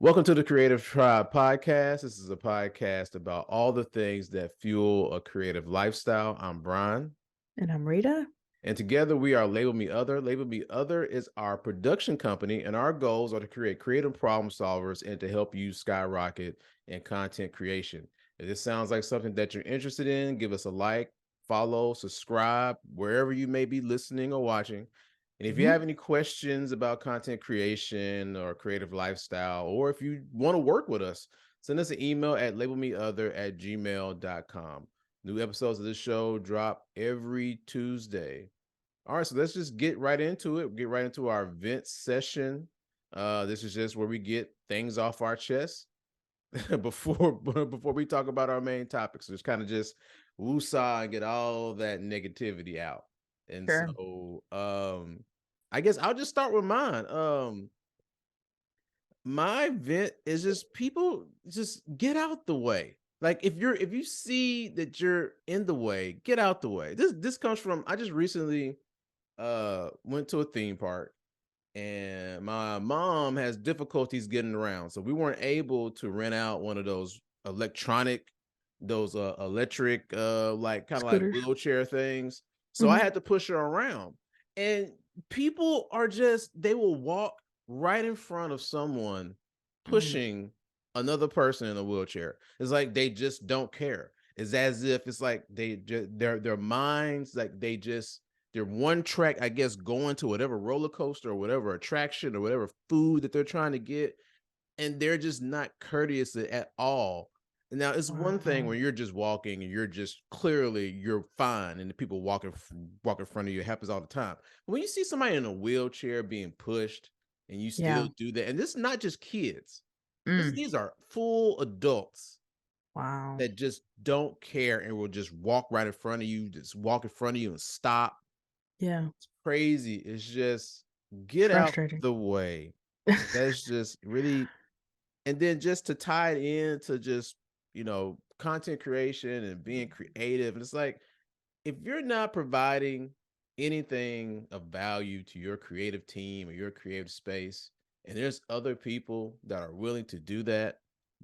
Welcome to the Creative Tribe Podcast. This is a podcast about all the things that fuel a creative lifestyle. I'm Brian. And I'm Rita. And together we are Label Me Other. Label Me Other is our production company, and our goals are to create creative problem solvers and to help you skyrocket in content creation. If this sounds like something that you're interested in, give us a like, follow, subscribe, wherever you may be listening or watching. And if you have any questions about content creation or creative lifestyle, or if you want to work with us, send us an email at labelmeother@gmail.com. New episodes of this show drop every Tuesday. All right, so let's just get right into it. Get right into our vent session. This is just where we get things off our chest before we talk about our main topics. So just kind of just woosah and get all that negativity out. And Sure. so I guess I'll just start with mine. My vent is just people just get out the way. Like if you see that you're in the way, get out the way. This comes from I just recently went to a theme park, and my mom has difficulties getting around. So we weren't able to rent out one of those electric like kind of like Scooters. wheelchair things. So I Mhm. had to push her around. And people are just they will walk right in front of someone Mhm. pushing another person in a wheelchair. It's like they just don't care. It's as if it's like their minds like they're one track, I guess, going to whatever roller coaster or whatever attraction or whatever food that they're trying to get, and they're just not courteous at all. Now, it's one thing Wow. when you're just walking and you're just clearly you're fine, and the people walk in front of you. It happens all the time. When you see somebody in a wheelchair being pushed, and you Yeah. still do that, and this is not just kids. Mm. These are full adults Wow. that just don't care and will just walk right in front of you, just walk in front of you and stop. Yeah. Crazy. It's just It's get out frustrating. the way. That's just really, and then just to tie it into just, content creation and being creative. And it's like, if you're not providing anything of value to your creative team or your creative space, and there's other people that are willing to do that,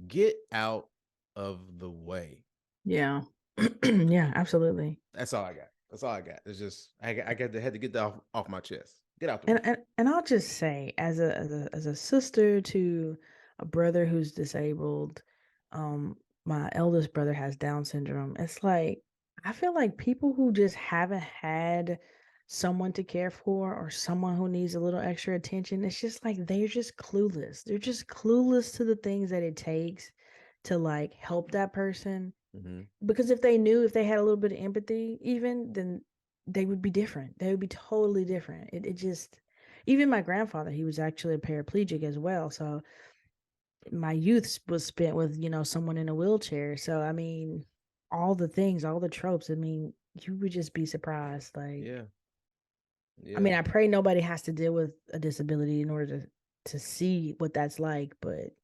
get out of the way. Yeah. Yeah, absolutely. That's all I got. That's all I got. It's just had to get that off my chest. Get out the way. And I'll just say, as a sister to a brother who's disabled, um, my eldest brother has Down syndrome. It's like I feel like people who just haven't had someone to care for or someone who needs a little extra attention, it's just like they're just clueless. They're just clueless to the things that it takes to like help that person. Mhm. Because if they knew, if they had a little bit of empathy, even then they would be different. They would be totally different. It just, even my grandfather, he was actually a paraplegic as well. So my youth was spent with, someone in a wheelchair. So, I mean, all the things, all the tropes, I mean, you would just be surprised. Like, Yeah. I Yeah. mean, I pray nobody has to deal with a disability in order to see what that's like, but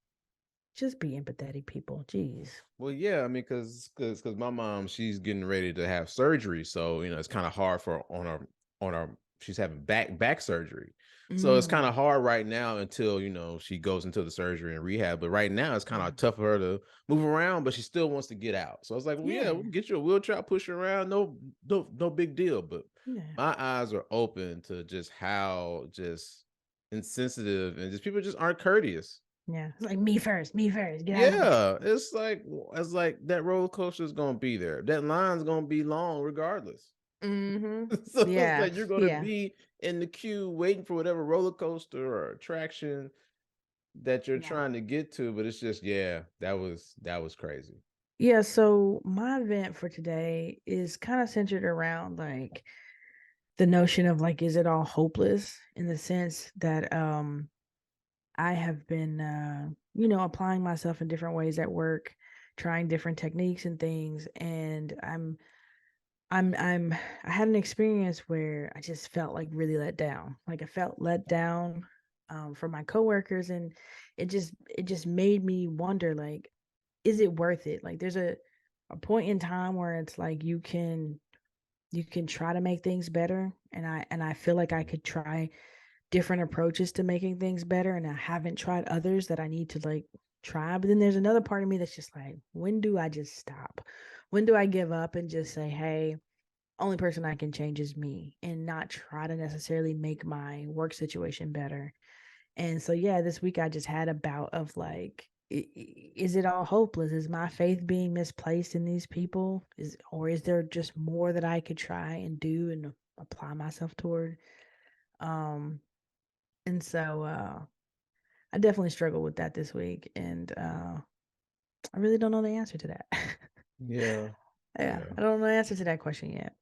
just be empathetic, people. Jeez. Well, yeah, I mean, because my mom, she's getting ready to have surgery, so it's kind of hard for on her. She's having back surgery, so it's kind Mm, of hard right now until she goes into the surgery and rehab. But right now, it's kind yeah. of tough for her to move around, but she still wants to get out. So I was like, well, yeah, Yeah. we can get you a wheelchair, I'll push you around, no big deal. But Yeah. my eyes are open to just how just insensitive and just people just aren't courteous. Yeah. It's like me first, get out of the way. Yeah, it's like that roller coaster is gonna be there. That line's gonna be long regardless. Mhm. So it's Yeah. like you're gonna Yeah. be in the queue waiting for whatever roller coaster or attraction that you're Yeah. trying to get to, but it's just yeah, that was crazy. Yeah, so my event for today is kind of centered around like the notion of like is it all hopeless in the sense that I have been applying myself in different ways at work, trying different techniques and things, and I'm I had an experience where I just felt like really let down. Like I felt let down from my coworkers, and it just made me wonder like is it worth it? Like there's a point in time where it's like you can try to make things better, and I feel like I could try different approaches to making things better, and I haven't tried others that I need to like try. But then there's another part of me that's just like, when do I just stop? When do I give up and just say, hey, only person I can change is me, and not try to necessarily make my work situation better? And so, yeah, this week I just had a bout of like, is it all hopeless? Is my faith being misplaced in these people? Or is there just more that I could try and do and apply myself toward? Um, and so I definitely struggled with that this week, and I really don't know the answer to that. Yeah. Yeah, Yeah. I don't know the answer to that question yet.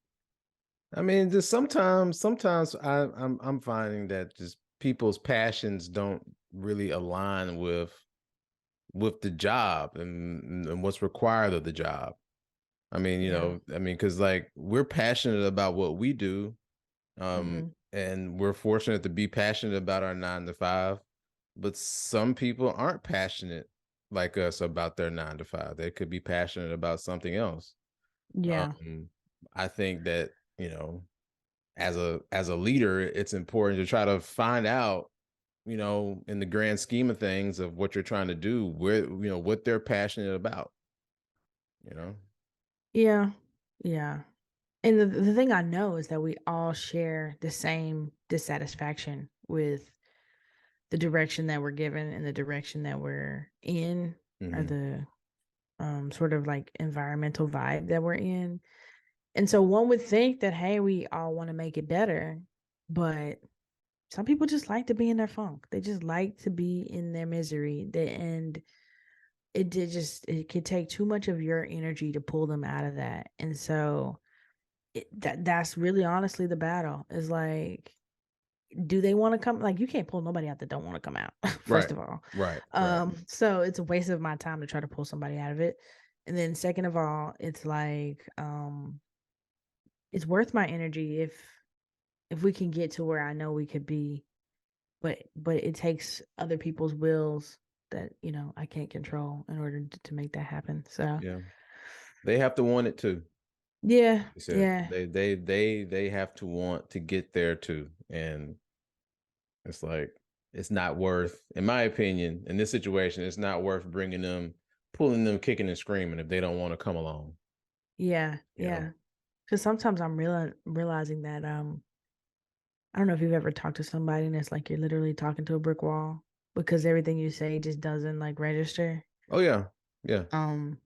I mean, just sometimes I'm finding that just people's passions don't really align with the job and what's required of the job. I mean, Yeah. because like we're passionate about what we do, Hmm. and we're fortunate to be passionate about our 9 to 5. But some people aren't passionate like us about their 9 to 5. They could be passionate about something else. Yeah. Um, I think that as a leader, it's important to try to find out, in the grand scheme of things of what you're trying to do, where what they're passionate about. You know. Yeah. Yeah. And the thing I know is that we all share the same dissatisfaction with the direction that we're given and the direction that we're in, or Hmm. the sort of like environmental vibe that we're in. And so one would think that, hey, we all want to make it better, but some people just like to be in their funk. They just like to be in their misery. And it could take too much of your energy to pull them out of that. And so that's really honestly the battle, is like, do they want to come? Like, you can't pull nobody out that don't want to come out, first Right. of all. Right. Right. So it's a waste of my time to try to pull somebody out of it. And then second of all, it's like, it's worth my energy if we can get to where I know we could be, but it takes other people's wills that, I can't control in order to make that happen. So Yeah. They have to want it too. yeah, They said yeah, they have to want to get there too. And it's like, it's not worth, in my opinion, in this situation, it's not worth pulling them kicking and screaming if they don't want to come along. yeah, You know. yeah. Because sometimes I'm realizing that I don't know if you've ever talked to somebody and it's like you're literally talking to a brick wall because everything you say just doesn't like register. Oh yeah. Yeah. Um,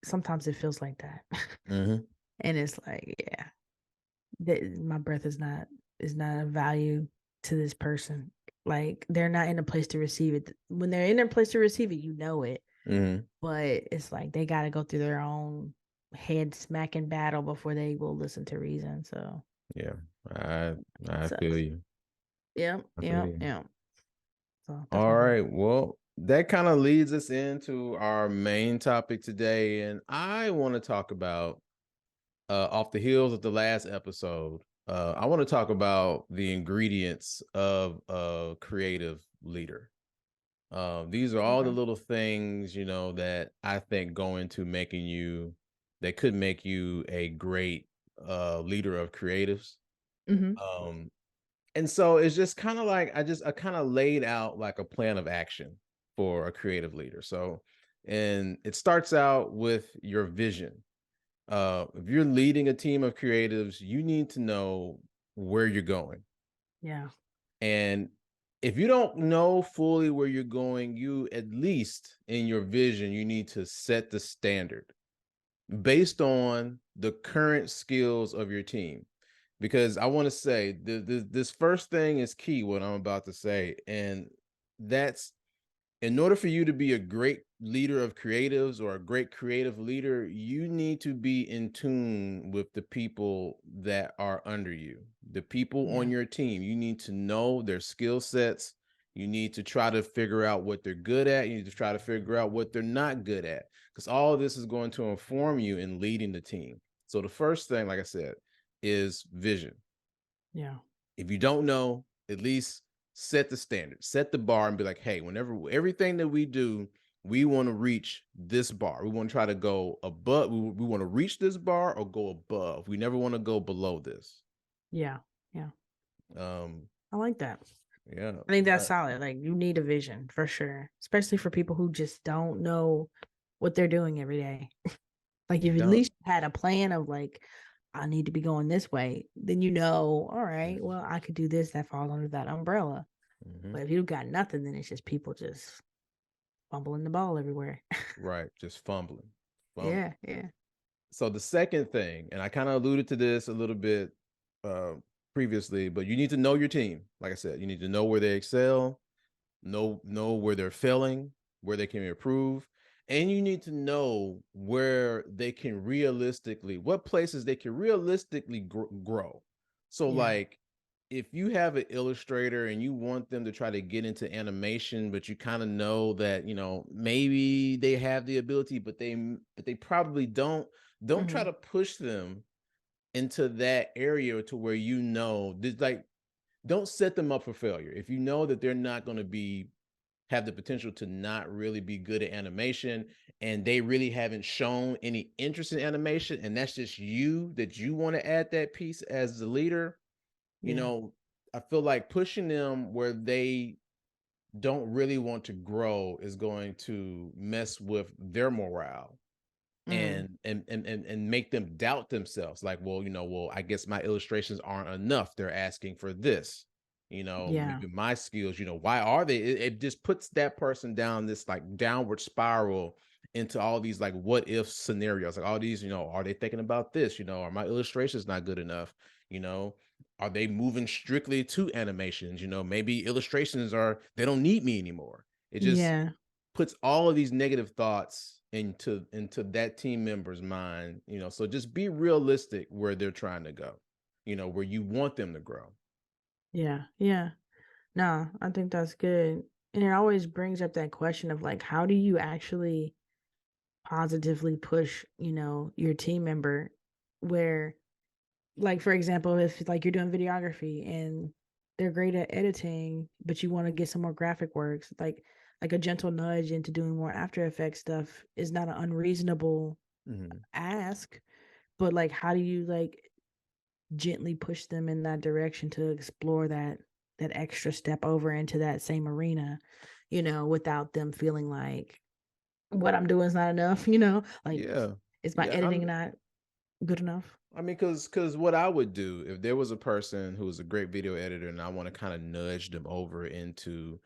Sometimes it feels like that, Hmm. and it's like, yeah, my breath is not of value to this person. Like, they're not in a place to receive it. When they're in a place to receive it, you know it. Hmm. But it's like they got to go through their own head smacking battle before they will listen to reason. So Yeah. I it I feel sucks. you. Yeah, I feel yeah, you. yeah. So that's All my right. thing. Well, that kind of leads us into our main topic today. And I want to talk about, off the heels of the last episode, I want to talk about the ingredients of a creative leader. These are all the Okay. little things, that I think go into that could make you a great leader of creatives. Mm-hmm. Um, and so it's just kind of like I kind of laid out like a plan of action for a creative leader. So, and it starts out with your vision. If you're leading a team of creatives, you need to know where you're going. Yeah. And if you don't know fully where you're going, you, at least in your vision, you need to set the standard based on the current skills of your team. Because I want to say this first thing is key, what I'm about to say. And that's, in order for you to be a great leader of creatives or a great creative leader, you need to be in tune with the people that are under you, the people on Yeah. your team. You need to know their skill sets. You need to try to figure out what they're good at. You need to try to figure out what they're not good at, because all of this is going to inform you in leading the team. So the first thing, like I said, is vision. Yeah. If you don't know, at least set the standard, set the bar, and be like, hey, whenever everything that we do, we want to reach this bar. We want to try to go above. We want to reach this bar or go above. We never want to go below this. Yeah. Yeah. Um, I like that. Yeah. I think that's Uh, solid. Like you need a vision for sure, especially for people who just don't know what they're doing every day. Like if at don't. least you had a plan of like, I need to be going this way, then you know, all right, well, I could do this that falls under that umbrella. Mm-hmm. But if you've got nothing, then it's just people just fumbling the ball everywhere. Right. Just fumbling. Fumbling. Yeah, yeah. So the second thing, and I kind of alluded to this a little bit uh, previously, but you need to know your team. Like I said, you need to know where they excel, know where they're failing, where they can improve, and you need to know where they can realistically, what places they can realistically grow. So Yeah. like if you have an illustrator and you want them to try to get into animation, but you kind of know that, maybe they have the ability, but they probably don't try Hmm. to push them into that area to where like don't set them up for failure. If you know that they're not going to be have the potential to not really be good at animation and they really haven't shown any interest in animation, and that's just you that you want to add that piece as the leader, you Yeah. know, I feel like pushing them where they don't really want to grow is going to mess with their morale Mm. and make them doubt themselves, like, well, I guess my illustrations aren't enough, they're asking for this, Yeah. maybe my skills, why are they, it just puts that person down this like downward spiral into all these like what if scenarios, like all these, are they thinking about this, are my illustrations not good enough, you know are they moving strictly to animations, maybe illustrations are, they don't need me anymore. It just Yeah. puts all of these negative thoughts into that team member's mind, so just be realistic where they're trying to go, where you want them to grow. Yeah. Yeah. No, I think that's good. And it always brings up that question of like, how do you actually positively push, your team member where, like, for example, if like you're doing videography and they're great at editing, but you want to get some more graphic works, like a gentle nudge into doing more After Effects stuff is not an unreasonable Hmm. ask, but like how do you like gently push them in that direction to explore that extra step over into that same arena, without them feeling like what I'm doing is not enough, like Yeah. is my Yeah. editing not good enough? Because what I would do if there was a person who was a great video editor and I want to kind of nudge them over into,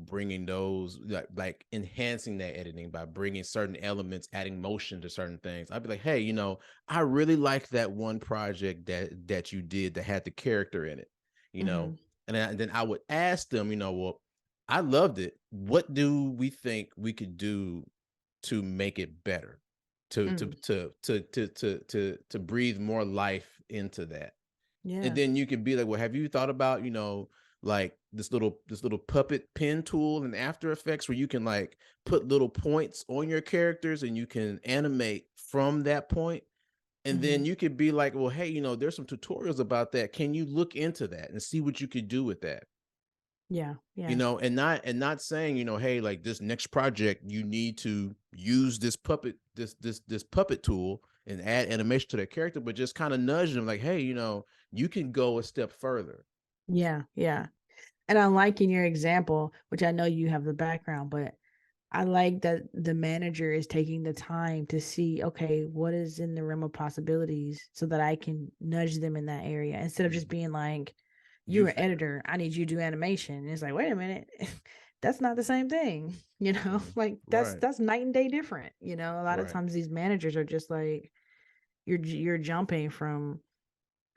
bringing those like enhancing that editing by bringing certain elements, adding motion to certain things. I'd be like, hey, I really like that one project that you did that had the character in it, you know, Mm-hmm. and then I would ask them, well, I loved it. What do we think we could do to make it better? Mm. To breathe more life into that. And Yeah. then you could be like, well, have you thought about, like this little puppet pen tool in After Effects where you can like put little points on your characters and you can animate from that point. And Mm-hmm. then you could be like, well, hey, there's some tutorials about that. Can you look into that and see what you could do with that? Yeah. Yeah. And not saying, hey, like this next project you need to use this puppet tool and add animation to that character, but just kind of nudge them like, hey, you can go a step further. Yeah. Yeah. And I like in your example, which I know you have the background, but I like that the manager is taking the time to see, okay, what is in the realm of possibilities so that I can nudge them in that area instead of just Mhm. being like, You you're an figure it editor, I need you to do animation. And it's like, wait a minute, that's not the same thing, out. Mhm. like Right. that's night and day different. A lot of Right. times these managers are just like, you're jumping from,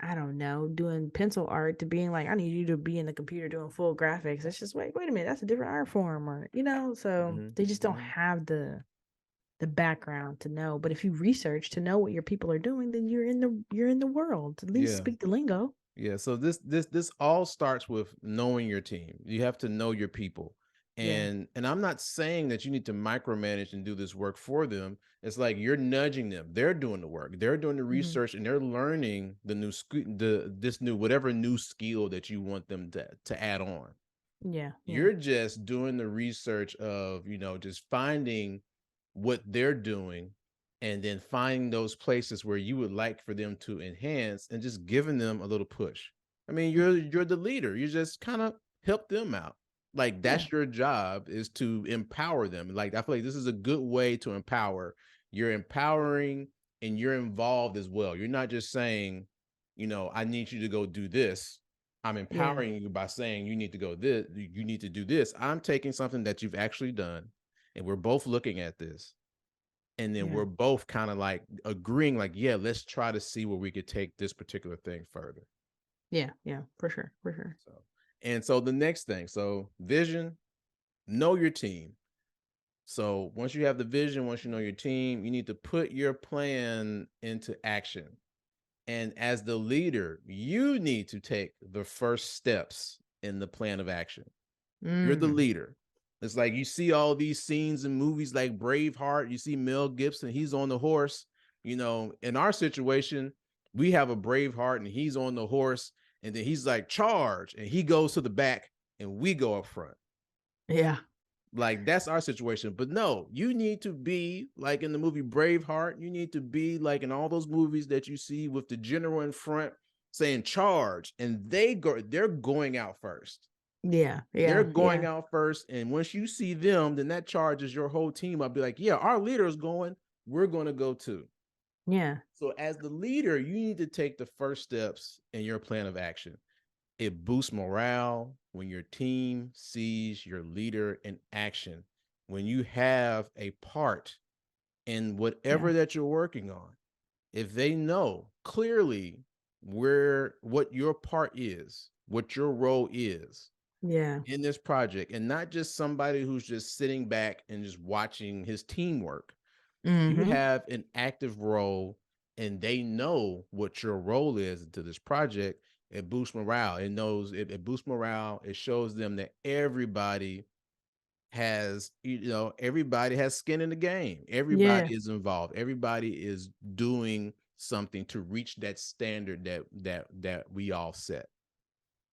I don't know, doing pencil art to being like, I need you to be in the computer doing full graphics. It's just wait a minute, that's a different art form, or so Hmm. they just don't Hmm. have the background to know. But if you research to know what your people are doing, then you're in the world. At least Yeah. speak the lingo. Yeah, so this all starts with knowing your team. You have to know your people. Yeah. And I'm not saying that you need to micromanage and do this work for them. It's like you're nudging them. They're doing the work. They're doing the Hmm. research and they're learning the new this new whatever new skill that you want them to add on. Yeah. Yeah. You're just doing the research of, just finding what they're doing and then finding those places where you would like for them to enhance and just giving them a little push. I mean, you're the leader. You're just kind of help them out. Like Yeah. that's your job, is to empower them. Like I feel like this is a good way to empower. You're empowering and you're involved as well. You're not just saying, I need you to go do this. I'm Yeah. empowering you by saying you need to go this, you need to do this. I'm taking something that you've actually done, and we're both looking at this. And then Yeah. we're both kind of like agreeing, like, yeah, let's try to see where we could take this particular thing further. Yeah. Yeah. For sure. For sure. So the next thing, so vision, know your team. So once you have the vision, once you know your team, you need to put your plan into action. And as the leader, you need to take the first steps in the plan of action. You're the Mm. leader. It's like you see all these scenes in movies like Braveheart, you see Mel Gibson, he's on the horse. In our situation, we have a Braveheart and he's on the horse, and then he's like, charge, and he goes to the back and we go up front. Yeah. Like that's our situation. But no, you need to be like in the movie Braveheart. You need to be like in all those movies that you see with the general in front saying charge, and they're going out first. Yeah. They're Yeah. going Yeah. out first. And once you see them, then that charges your whole team. I'll be like, yeah, our leader is going. We're going to go too. Yeah. So as the leader, you need to take the first steps in your plan of action. It boosts morale when your team sees your leader in action. When you have a part in Yeah. whatever that you're working on, if they know clearly what your part is, what your role is Yeah. in this project, and not just somebody who's just sitting back and just watching his teamwork, you Mm-hmm. have an active role and they know what your role is to this project. It boosts morale. It boosts morale. It shows them that everybody has skin in the game. Yeah. Everybody is involved. Everybody is doing something to reach that standard that we all set.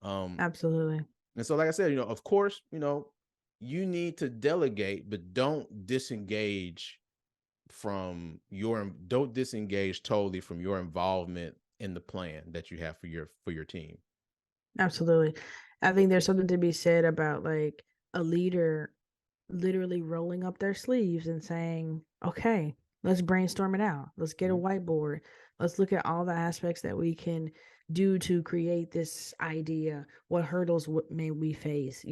Um, Absolutely. and so, like I said, of course, you need to delegate, but don't disengage totally from your involvement in the plan that you have for your team. Absolutely. I think there's something to be said about like a leader literally rolling up their sleeves and saying, okay, let's brainstorm it out. Let's get a Mhm. whiteboard. Let's look at all the aspects that we can do to create this idea. What hurdles may we face?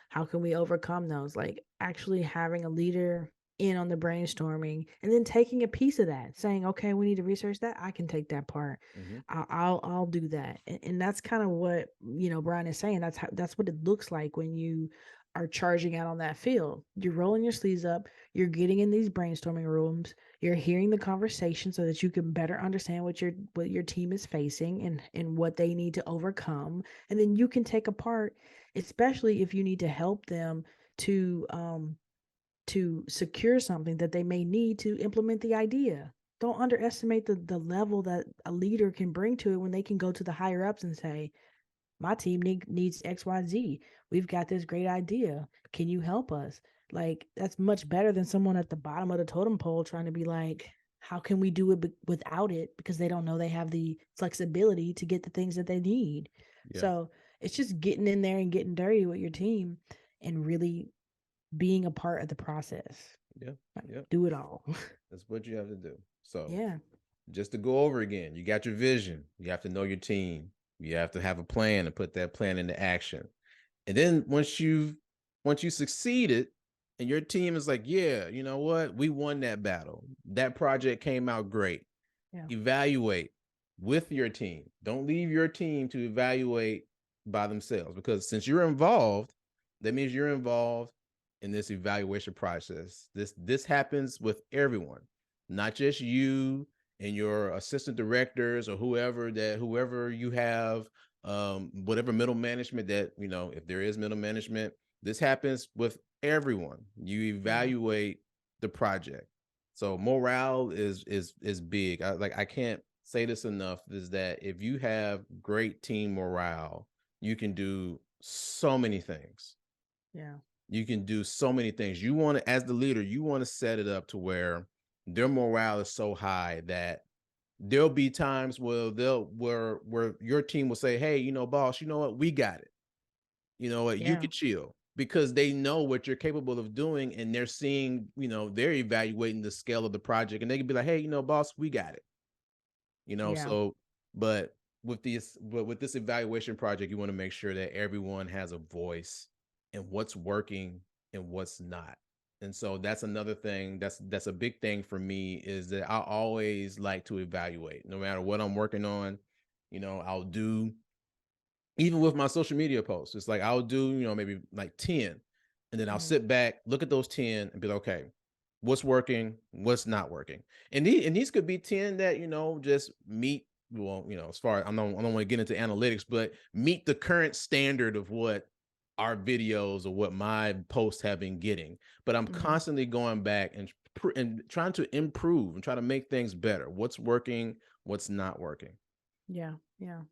How can we overcome those? Like actually having a leader in on the brainstorming and then taking a piece of that, saying, okay, we need to research that. I can take that part. Mhm. I'll do that. And that's kind of what, Brian is saying. That's what it looks like when you are charging out on that field. You're rolling your sleeves up, you're getting in these brainstorming rooms, you're hearing the conversation so that you can better understand what your team is facing and what they need to overcome. And then you can take a part, especially if you need to help them to secure something that they may need to implement the idea. Don't underestimate the level that a leader can bring to it when they can go to the higher ups and say, my team needs XYZ. We've got this great idea. Can you help us? Like, that's much better than someone at the bottom of the totem pole trying to be like, how can we do it without it? Because they don't know they have the flexibility to get the things that they need. Yeah. So it's just getting in there and getting dirty with your team and really being a part of the process. Yeah. Like, Yeah. do it all. That's what you have to do. So Yeah. just to go over again, you got your vision. You have to know your team. You have to have a plan and put that plan into action. And then once you succeeded and your team is like, yeah, you know what? We won that battle. That project came out great. Yeah. Evaluate with your team. Don't leave your team to evaluate by themselves, because since you're involved, that means you're involved in this evaluation process. This happens with everyone, not just you and your assistant directors or whoever you have, whatever middle management that, if there is middle management, this happens with everyone. You Yeah. evaluate the project. So morale is big. I can't say this enough, is that if you have great team morale, you can do so many things. Yeah. You can do so many things. You want to, as the leader, you want to set it up to where their morale is so high that there'll be times where your team will say, "Hey, boss, you know what? We got it." You know what? You Yeah. could chill because they know what you're capable of doing and they're seeing, they're evaluating the scale of the project and they can be like, hey, boss, we got it. Yeah. So, but with this evaluation project, you want to make sure that everyone has a voice and what's working and what's not. And so that's another thing that's a big thing for me is that I always like to evaluate no matter what I'm working on. I'll do even with my social media posts. It's like I'll do, maybe like 10 and then I'll Mhm. sit back, look at those 10 and be like, okay, what's working, what's not working. And these could be 10 that, just meet well, as far as I don't want to get into analytics, but meet the current standard of what our videos or what my posts have been getting. But I'm Mhm. constantly going back and trying to improve and try to make things better. What's working, what's not working. Yeah. Yeah.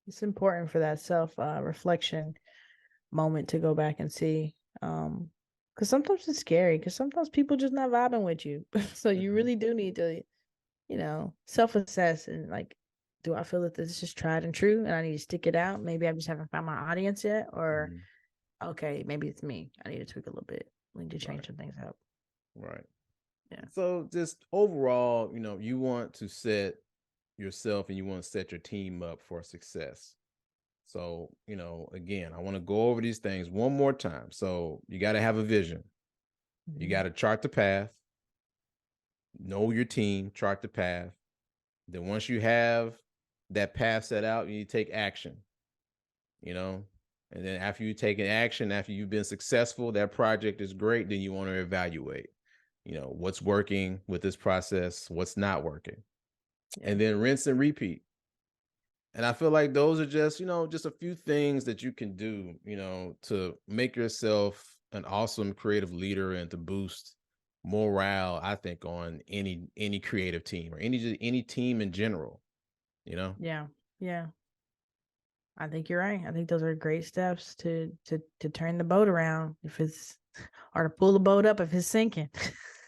It's important for that self reflection moment to go back and see. Because sometimes it's scary. Because sometimes people just not vibing with you. So you Mhm, really do need to, self assess and like, do I feel that this is tried and true and I need to stick it out? Maybe I just haven't found my audience yet, or mhm. okay, maybe it's me. I need to tweak a little bit. I need to change Right, some things up. right. Yeah. So just overall, you want to set yourself and you want to set your team up for success. So, again, I want to go over these things one more time. So you got to have a vision. You Hmm. got to chart the path, know your team, chart the path. Then once you have that path set out, you need to take action, you know. And then after you take an action, after you've been successful, that project is great, then you want to evaluate, what's working with this process, what's not working. Yeah. And then rinse and repeat. And I feel like those are just, just a few things that you can do, to make yourself an awesome creative leader and to boost morale, I think, on any creative team or any team in general, you know? Yeah. Yeah. I think you're right. I think those are great steps to turn the boat around if it's or to pull the boat up if it's sinking.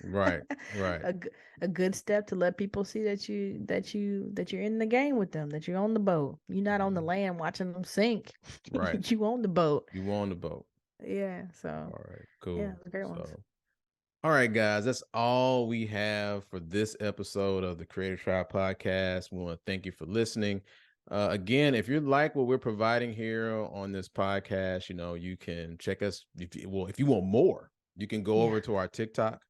Right, right, a, g- a good step to let people see that you're in the game with them, that you're on the boat. You're not on the mhm, land watching them sink. right. You on the boat. You on the boat. Yeah. So All right, yeah, cool. the great ones. So, all right, guys, that's all we have for this episode of the Creative Tribe Podcast. We want to thank you for listening. Again, if you like what we're providing here on this podcast, you can check us. If you want more, you can go Yeah. over to our TikTok.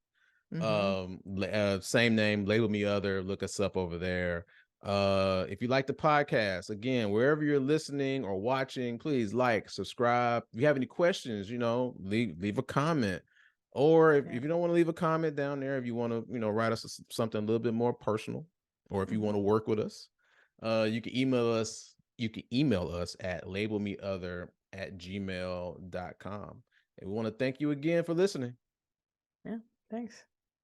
Mm-hmm. Same name, Label Me Other. Look us up over there. If you like the podcast, again, wherever you're listening or watching, please like, subscribe. If you have any questions, leave a comment. Or if Yeah. you don't want to leave a comment down there, if you want to, write us something a little bit more personal, or if you Mm-hmm. want to work with us, you can email us. You can email us at labelmeother@gmail.com. And we want to thank you again for listening. Yeah. Thanks.